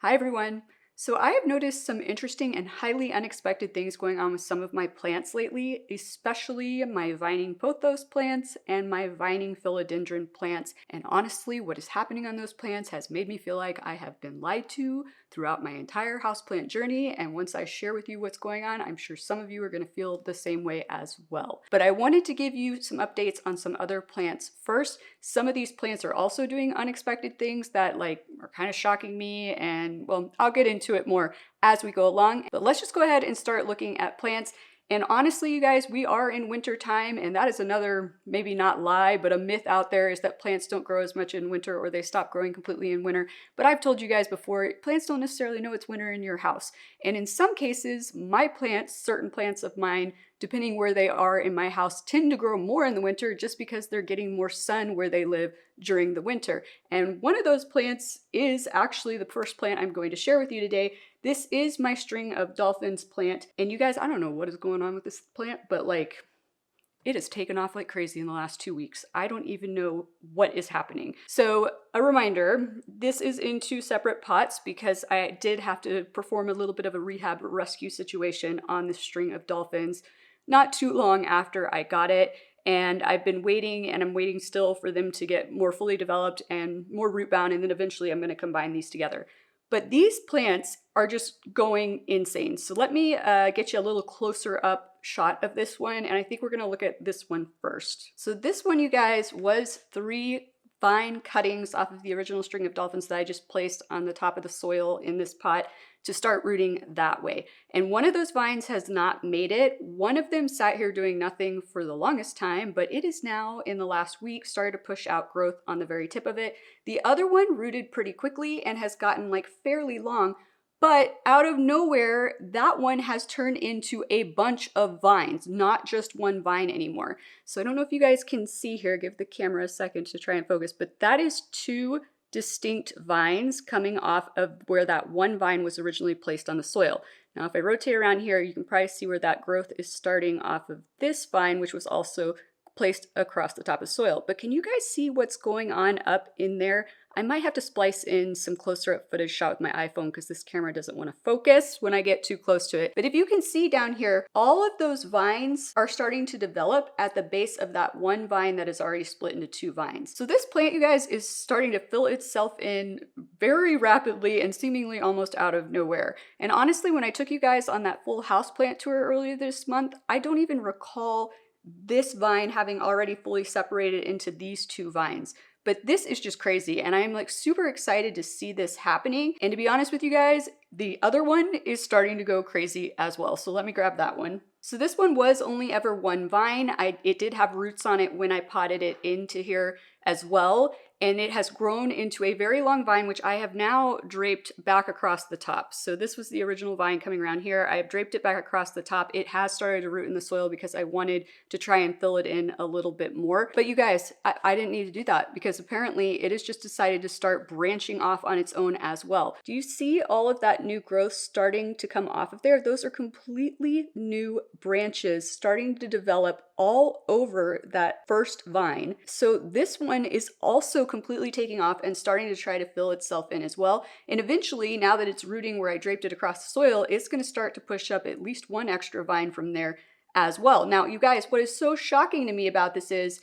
Hi everyone! So I have noticed some interesting and highly unexpected things going on with some of my plants lately, especially my vining pothos plants and my vining philodendron plants. And honestly, what is happening on those plants has made me feel like I have been lied to throughout my entire houseplant journey. And once I share with you what's going on, I'm sure some of you are going to feel the same way as well. But I wanted to give you some updates on some other plants first. Some of these plants are also doing unexpected things that are kind of shocking me, and well, I'll get into it more as we go along. But let's just go ahead and start looking at plants. And honestly, you guys, we are in winter time, and that is another, maybe not lie, but a myth out there is that plants don't grow as much in winter or they stop growing completely in winter. But I've told you guys before, plants don't necessarily know it's winter in your house. And in some cases, my plants, certain plants of mine, depending where they are in my house, tend to grow more in the winter just because they're getting more sun where they live during the winter. And one of those plants is actually the first plant I'm going to share with you today. This is my string of dolphins plant. And you guys, I don't know what is going on with this plant, but it has taken off like crazy in the last 2 weeks. I don't even know what is happening. So a reminder, this is in 2 separate pots because I did have to perform a little bit of a rehab rescue situation on this string of dolphins not too long after I got it. And I've been waiting, and I'm waiting still for them to get more fully developed and more root bound, and then eventually I'm going to combine these together. But these plants are just going insane. So let me get you a little closer up shot of this one, and I think we're going to look at this one first. So this one, you guys, was 3 fine cuttings off of the original string of dolphins that I just placed on the top of the soil in this pot to start rooting that way. And one of those vines has not made it. One of them sat here doing nothing for the longest time, but it is now in the last week started to push out growth on the very tip of it. The other one rooted pretty quickly and has gotten fairly long, but out of nowhere, that one has turned into a bunch of vines, not just one vine anymore. So I don't know if you guys can see here, give the camera a second to try and focus, but that is 2 distinct vines coming off of where that one vine was originally placed on the soil. Now, if I rotate around here, you can probably see where that growth is starting off of this vine, which was also placed across the top of soil. But can you guys see what's going on up in there? I might have to splice in some closer up footage shot with my iPhone because this camera doesn't want to focus when I get too close to it. But if you can see down here, all of those vines are starting to develop at the base of that one vine that is already split into 2 vines. So this plant, you guys, is starting to fill itself in very rapidly and seemingly almost out of nowhere. And honestly, when I took you guys on that full houseplant tour earlier this month, I don't even recall this vine having already fully separated into these 2 vines. But this is just crazy, and I'm super excited to see this happening. And to be honest with you guys, the other one is starting to go crazy as well. So let me grab that one. So this one was only ever one vine. It did have roots on it when I potted it into here as well. And it has grown into a very long vine, which I have now draped back across the top. So this was the original vine coming around here. I have draped it back across the top. It has started to root in the soil because I wanted to try and fill it in a little bit more. But you guys, I didn't need to do that because apparently it has just decided to start branching off on its own as well. Do you see all of that new growth starting to come off of there? Those are completely new branches starting to develop all over that first vine. So this one is also completely taking off and starting to try to fill itself in as well. And eventually, now that it's rooting where I draped it across the soil, it's going to start to push up at least one extra vine from there as well. Now, you guys, what is so shocking to me about this is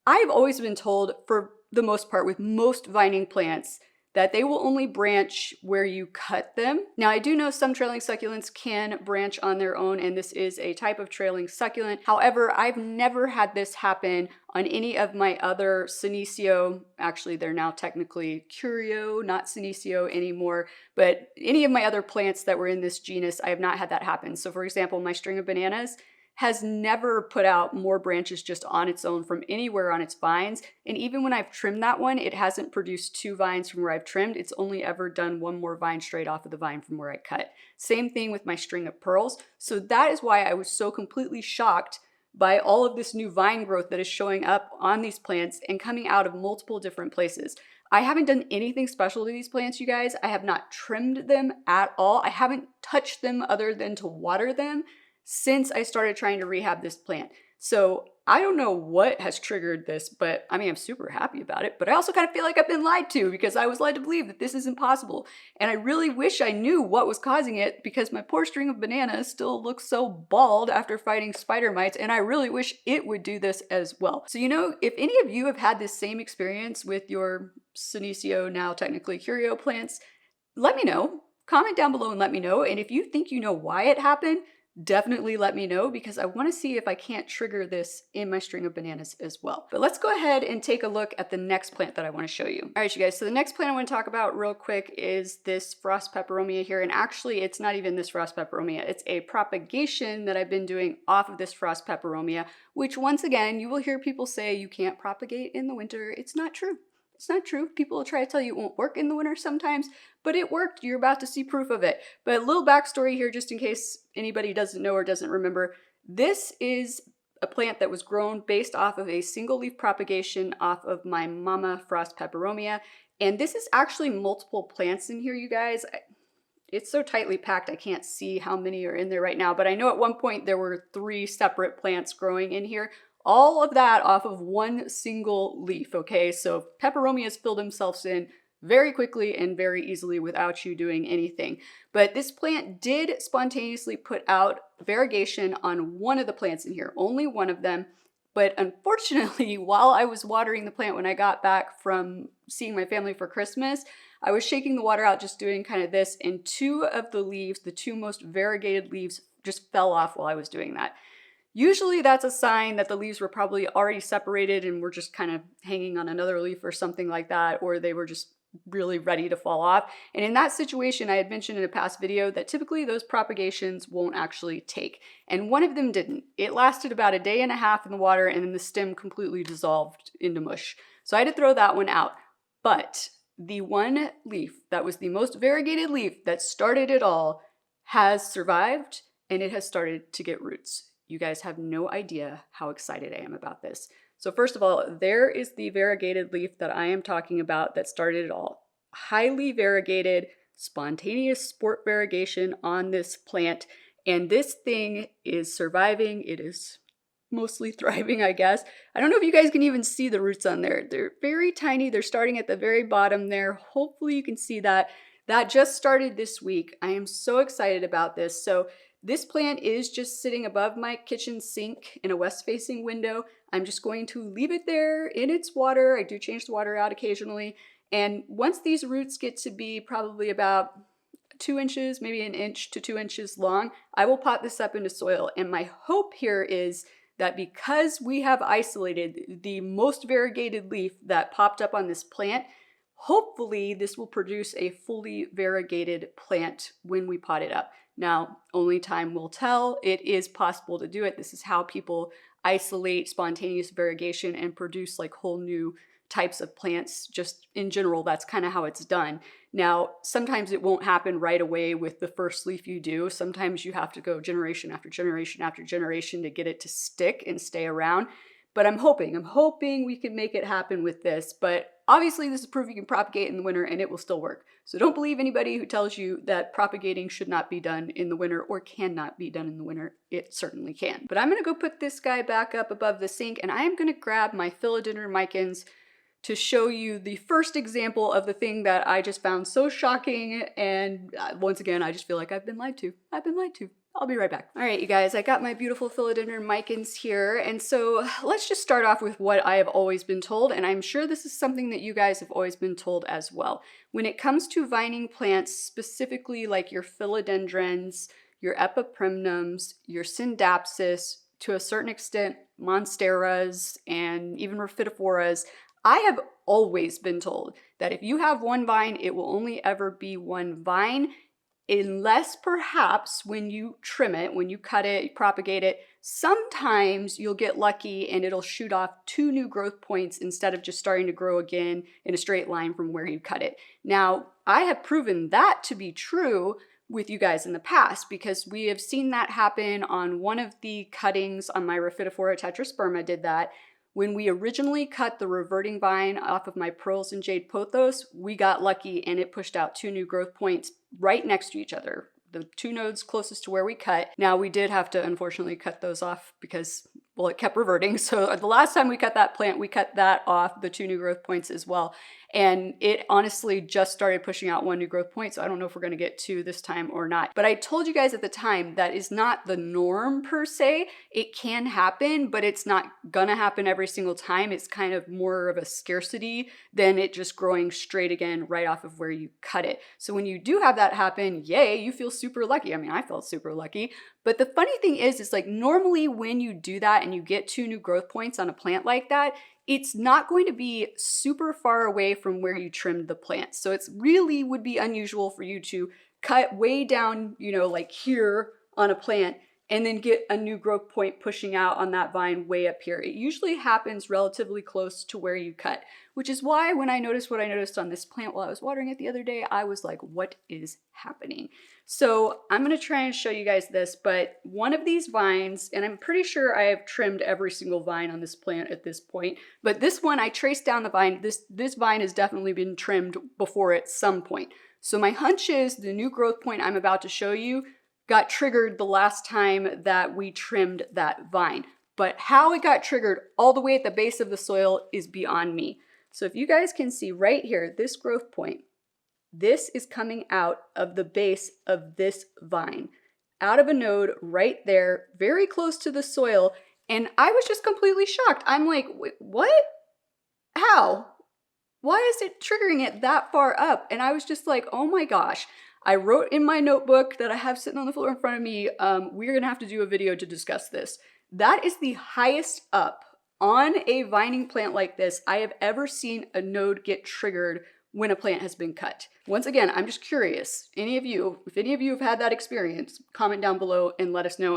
I've always been told, for the most part, with most vining plants, that they will only branch where you cut them. Now, I do know some trailing succulents can branch on their own, and this is a type of trailing succulent. However, I've never had this happen on any of my other Senecio, actually they're now technically Curio, not Senecio anymore, but any of my other plants that were in this genus, I have not had that happen. So for example, my string of bananas has never put out more branches just on its own from anywhere on its vines. And even when I've trimmed that one, it hasn't produced 2 vines from where I've trimmed. It's only ever done 1 more vine straight off of the vine from where I cut. Same thing with my string of pearls. So that is why I was so completely shocked by all of this new vine growth that is showing up on these plants and coming out of multiple different places. I haven't done anything special to these plants, you guys. I have not trimmed them at all. I haven't touched them other than to water them since I started trying to rehab this plant. So I don't know what has triggered this, but I mean, I'm super happy about it, but I also kind of feel like I've been lied to because I was led to believe that this is impossible. And I really wish I knew what was causing it because my poor string of bananas still looks so bald after fighting spider mites, and I really wish it would do this as well. So, you know, if any of you have had this same experience with your Senecio, now technically Curio plants, let me know. Comment down below and let me know. And if you think you know why it happened, definitely let me know because I want to see if I can't trigger this in my string of bananas as well. But let's go ahead and take a look at the next plant that I want to show you. All right, you guys, so the next plant I want to talk about real quick is this frost peperomia here. And actually, it's not even this frost peperomia. It's a propagation that I've been doing off of this frost peperomia, which once again, you will hear people say you can't propagate in the winter. It's not true. It's not true. People will try to tell you it won't work in the winter sometimes, but it worked. You're about to see proof of it. But a little backstory here, just in case anybody doesn't know or doesn't remember. This is a plant that was grown based off of a single leaf propagation off of my mama frost peperomia. And this is actually multiple plants in here, you guys. It's so tightly packed, I can't see how many are in there right now, but I know at one point there were 3 separate plants growing in here. All of that off of one single leaf, okay? So peperomias fill themselves in very quickly and very easily without you doing anything. But this plant did spontaneously put out variegation on one of the plants in here, only one of them. But unfortunately, while I was watering the plant when I got back from seeing my family for Christmas, I was shaking the water out, just doing kind of this, and 2 of the leaves, the 2 most variegated leaves, just fell off while I was doing that. Usually that's a sign that the leaves were probably already separated and were just kind of hanging on another leaf or something like that, or they were just really ready to fall off. And in that situation, I had mentioned in a past video that typically those propagations won't actually take. And one of them didn't. It lasted about a day and a half in the water and then the stem completely dissolved into mush. So I had to throw that one out. But the one leaf that was the most variegated leaf that started it all has survived and it has started to get roots. You guys have no idea how excited I am about this. So first of all, there is the variegated leaf that I am talking about that started it all. Highly variegated, spontaneous sport variegation on this plant. And this thing is surviving. It is mostly thriving, I guess. I don't know if you guys can even see the roots on there. They're very tiny. They're starting at the very bottom there. Hopefully you can see that. That just started this week. I am so excited about this. So this plant is just sitting above my kitchen sink in a west-facing window. I'm just going to leave it there in its water. I do change the water out occasionally. And once these roots get to be probably about 2 inches, maybe 1 inch to 2 inches long, I will pot this up into soil. And my hope here is that because we have isolated the most variegated leaf that popped up on this plant, hopefully this will produce a fully variegated plant when we pot it up. Now, only time will tell. It is possible to do it. This is how people isolate spontaneous variegation and produce like whole new types of plants. Just in general, that's kind of how it's done. Now, sometimes it won't happen right away with the first leaf you do. Sometimes you have to go generation after generation after generation to get it to stick and stay around. But I'm hoping we can make it happen with this. But obviously this is proof you can propagate in the winter and it will still work. So don't believe anybody who tells you that propagating should not be done in the winter or cannot be done in the winter. It certainly can. But I'm gonna go put this guy back up above the sink and I am gonna grab my Philodendron micans to show you the first example of the thing that I just found so shocking. And once again, I just feel like I've been lied to. I've been lied to. I'll be right back. All right, you guys, I got my beautiful Philodendron micans here. And so let's just start off with what I have always been told. And I'm sure this is something that you guys have always been told as well. When it comes to vining plants, specifically like your philodendrons, your epipremnums, your syndapsis, to a certain extent, monsteras, and even rhaphidophores, I have always been told that if you have one vine, it will only ever be one vine, unless perhaps when you trim it, when you cut it, you propagate it, sometimes you'll get lucky and it'll shoot off 2 new growth points instead of just starting to grow again in a straight line from where you cut it. Now, I have proven that to be true with you guys in the past because we have seen that happen on one of the cuttings on my Rhaphidophora tetrasperma did that. When we originally cut the reverting vine off of my pearls and jade pothos, we got lucky and it pushed out 2 new growth points right next to each other. The 2 nodes closest to where we cut. Now we did have to unfortunately cut those off because well, it kept reverting. So the last time we cut that plant, we cut that off, the 2 new growth points as well. And it honestly just started pushing out 1 new growth point. So I don't know if we're gonna get 2 this time or not. But I told you guys at the time that is not the norm per se. It can happen, but it's not gonna happen every single time. It's kind of more of a scarcity than it just growing straight again right off of where you cut it. So when you do have that happen, yay, you feel super lucky. I mean, I felt super lucky. But the funny thing is like normally when you do that and you get 2 new growth points on a plant like that, it's not going to be super far away from where you trimmed the plant. So it's really would be unusual for you to cut way down, you know, like here on a plant and then get a new growth point pushing out on that vine way up here. It usually happens relatively close to where you cut, which is why when I noticed what I noticed on this plant while I was watering it the other day, I was like, what is happening? So I'm gonna try and show you guys this, but one of these vines, and I'm pretty sure I have trimmed every single vine on this plant at this point, but this one, I traced down the vine. This vine has definitely been trimmed before at some point. So my hunch is the new growth point I'm about to show you got triggered the last time that we trimmed that vine. But how it got triggered all the way at the base of the soil is beyond me. So if you guys can see right here, this growth point, this is coming out of the base of this vine, out of a node right there, very close to the soil. And I was just completely shocked. I'm like, wait, what? How? Why is it triggering it that far up? And I was just like, oh my gosh. I wrote in my notebook that I have sitting on the floor in front of me, we're gonna have to do a video to discuss this. That is the highest up on a vining plant like this I have ever seen a node get triggered when a plant has been cut. Once again, I'm just curious, if any of you have had that experience, comment down below and let us know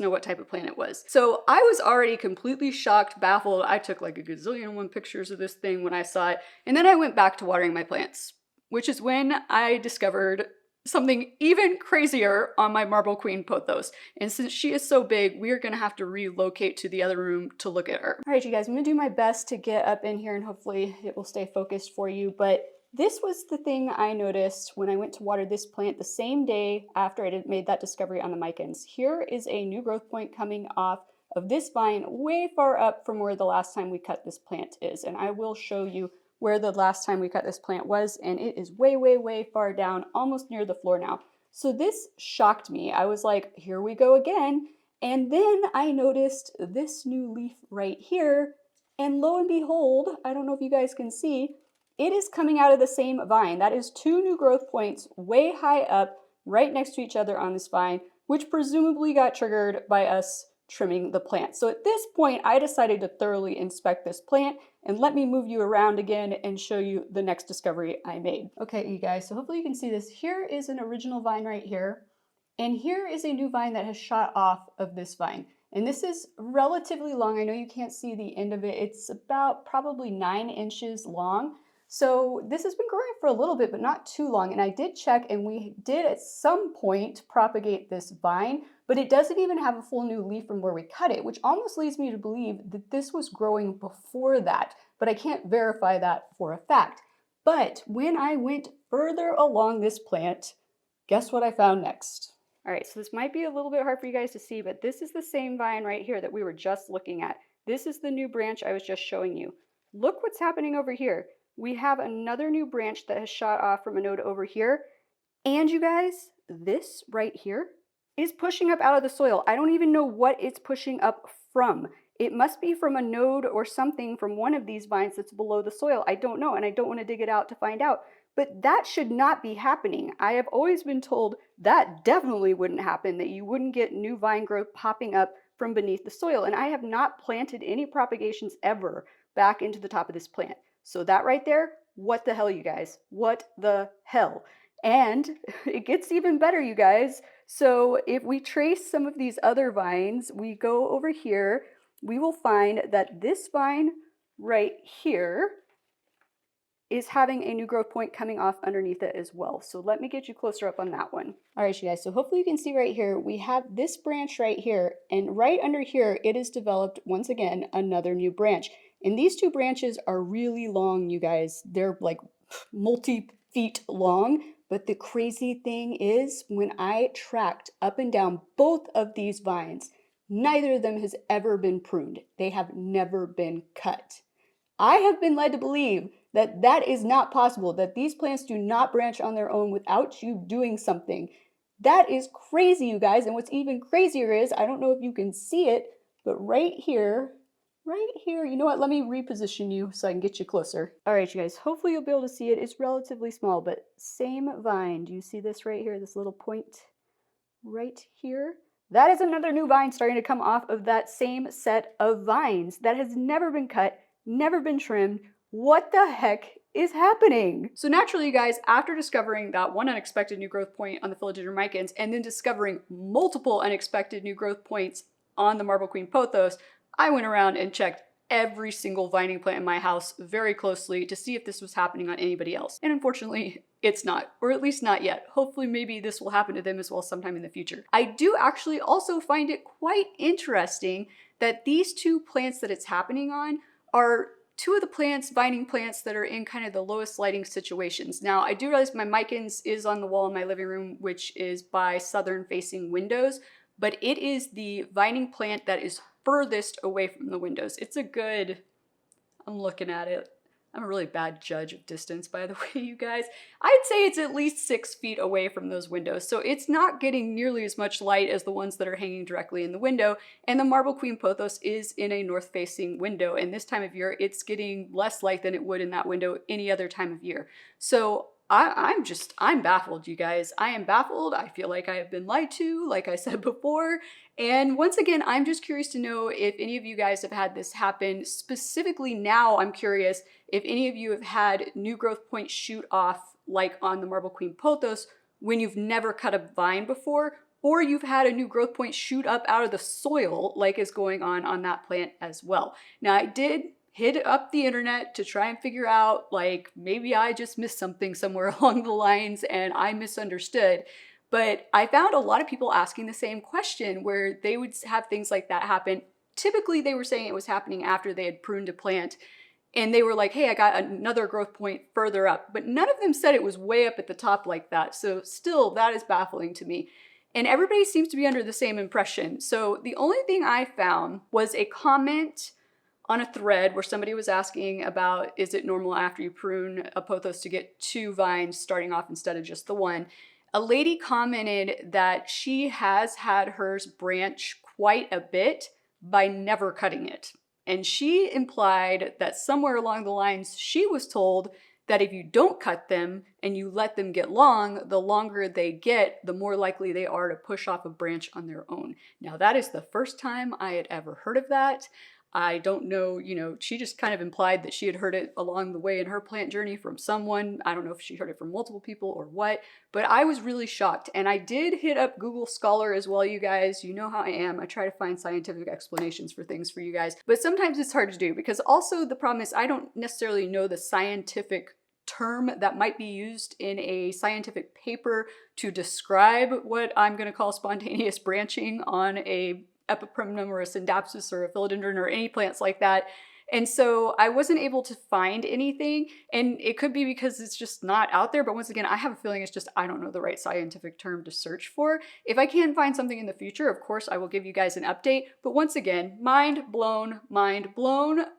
what type of plant it was. So I was already completely shocked, baffled. I took like a gazillion one pictures of this thing when I saw it. And then I went back to watering my plants, which is when I discovered something even crazier on my Marble Queen pothos. And since she is so big, we are gonna have to relocate to the other room to look at her. All right, you guys, I'm gonna do my best to get up in here and hopefully it will stay focused for you. But this was the thing I noticed when I went to water this plant the same day after I made that discovery on the micans. Here is a new growth point coming off of this vine way far up from where the last time we cut this plant is. And I will show you where the last time we cut this plant was, and it is way, way, way far down, almost near the floor now. So this shocked me. I was like, here we go again. And then I noticed this new leaf right here, and lo and behold, I don't know if you guys can see, it is coming out of the same vine. That is 2 new growth points way high up, right next to each other on this vine, which presumably got triggered by us trimming the plant. So at this point, I decided to thoroughly inspect this plant, and let me move you around again and show you the next discovery I made. Okay, you guys, so hopefully you can see this. Here is an original vine right here, and here is a new vine that has shot off of this vine. And this is relatively long. I know you can't see the end of it. It's about probably 9 inches long. So this has been growing for a little bit, but not too long. And I did check, and we did at some point propagate this vine, but it doesn't even have a full new leaf from where we cut it, which almost leads me to believe that this was growing before that, but I can't verify that for a fact. But when I went further along this plant, guess what I found next? All right, so this might be a little bit hard for you guys to see, but this is the same vine right here that we were just looking at. This is the new branch I was just showing you. Look what's happening over here. We have another new branch that has shot off from a node over here. And you guys, this right here is pushing up out of the soil. I don't even know what it's pushing up from. It must be from a node or something from one of these vines that's below the soil. I don't know, and I don't want to dig it out to find out. But that should not be happening. I have always been told that definitely wouldn't happen, that you wouldn't get new vine growth popping up from beneath the soil. And I have not planted any propagations ever back into the top of this plant. So that right there, what the hell, you guys? What the hell? And it gets even better, you guys. So if we trace some of these other vines, we go over here, we will find that this vine right here is having a new growth point coming off underneath it as well. So let me get you closer up on that one. All right, you guys, so hopefully you can see right here, we have this branch right here, and right under here, it has developed, once again, another new branch. And these 2 branches are really long, you guys. They're like multi-feet long. But the crazy thing is, when I tracked up and down both of these vines, Neither of them has ever been pruned. They have never been cut. I have been led to believe that that is not possible, that these plants do not branch on their own without you doing something. That is crazy, you guys. And what's even crazier is, I don't know if you can see it, but right here, you know what? Let me reposition you so I can get you closer. All right, you guys, hopefully you'll be able to see it. It's relatively small, but same vine. Do you see this right here, this little point right here? That is another new vine starting to come off of that same set of vines that has never been cut, never been trimmed. What the heck is happening? So naturally, you guys, after discovering that one unexpected new growth point on the Philodendron micans, and then discovering multiple unexpected new growth points on the Marble Queen pothos, I went around and checked every single vining plant in my house very closely to see if this was happening on anybody else. And unfortunately, it's not, or at least not yet. Hopefully maybe this will happen to them as well sometime in the future. I do actually also find it quite interesting that these two plants that it's happening on are two of the plants, vining plants, that are in kind of the lowest lighting situations. Now, I do realize my micans is on the wall in my living room, which is by southern facing windows, but it is the vining plant that is furthest away from the windows. It's a good, I'm looking at it. I'm a really bad judge of distance, by the way, you guys. I'd say it's at least 6 feet away from those windows, so it's not getting nearly as much light as the ones that are hanging directly in the window. And the Marble Queen pothos is in a north-facing window, and this time of year, it's getting less light than it would in that window any other time of year. So I'm baffled, you guys. I am baffled. I feel like I have been lied to, like I said before. And once again, I'm just curious to know if any of you guys have had this happen. Specifically now, I'm curious if any of you have had new growth points shoot off, like on the Marble Queen pothos, when you've never cut a vine before, or you've had a new growth point shoot up out of the soil, like is going on that plant as well. Now, I did hit up the internet to try and figure out, like, maybe I just missed something somewhere along the lines and I misunderstood. But I found a lot of people asking the same question, where they would have things like that happen. Typically, they were saying it was happening after they had pruned a plant, and they were like, hey, I got another growth point further up. But none of them said it was way up at the top like that. So still, that is baffling to me. And everybody seems to be under the same impression. So the only thing I found was a comment on a thread where somebody was asking about, is it normal after you prune a pothos to get 2 vines starting off instead of just the one? A lady commented that she has had hers branch quite a bit by never cutting it. And she implied that somewhere along the lines, she was told that if you don't cut them and you let them get long, the longer they get, the more likely they are to push off a branch on their own. Now, that is the first time I had ever heard of that. I don't know, you know, she just kind of implied that she had heard it along the way in her plant journey from someone. I don't know if she heard it from multiple people or what, but I was really shocked. And I did hit up Google Scholar as well, you guys. You know how I am. I try to find scientific explanations for things for you guys, but sometimes it's hard to do, because also the problem is I don't necessarily know the scientific term that might be used in a scientific paper to describe what I'm going to call spontaneous branching on a peperomia or a syndapsis or a philodendron or any plants like that. And so I wasn't able to find anything, and it could be because it's just not out there. But once again, I have a feeling it's just, I don't know the right scientific term to search for. If I can find something in the future, of course, I will give you guys an update. But once again, mind blown,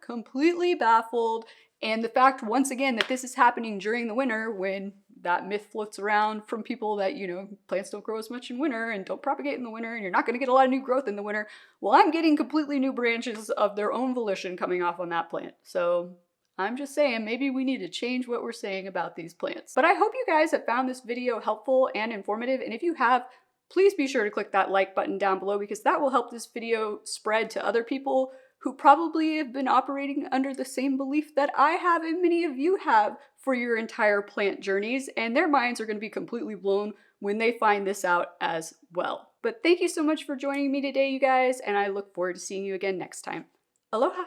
completely baffled. And the fact, once again, that this is happening during the winter, when that myth floats around from people that, you know, plants don't grow as much in winter and don't propagate in the winter and you're not going to get a lot of new growth in the winter. Well, I'm getting completely new branches of their own volition coming off on that plant. So I'm just saying, maybe we need to change what we're saying about these plants. But I hope you guys have found this video helpful and informative. And if you have, please be sure to click that like button down below, because that will help this video spread to other people who probably have been operating under the same belief that I have and many of you have for your entire plant journeys, and their minds are going to be completely blown when they find this out as well. But thank you so much for joining me today, you guys, and I look forward to seeing you again next time. Aloha!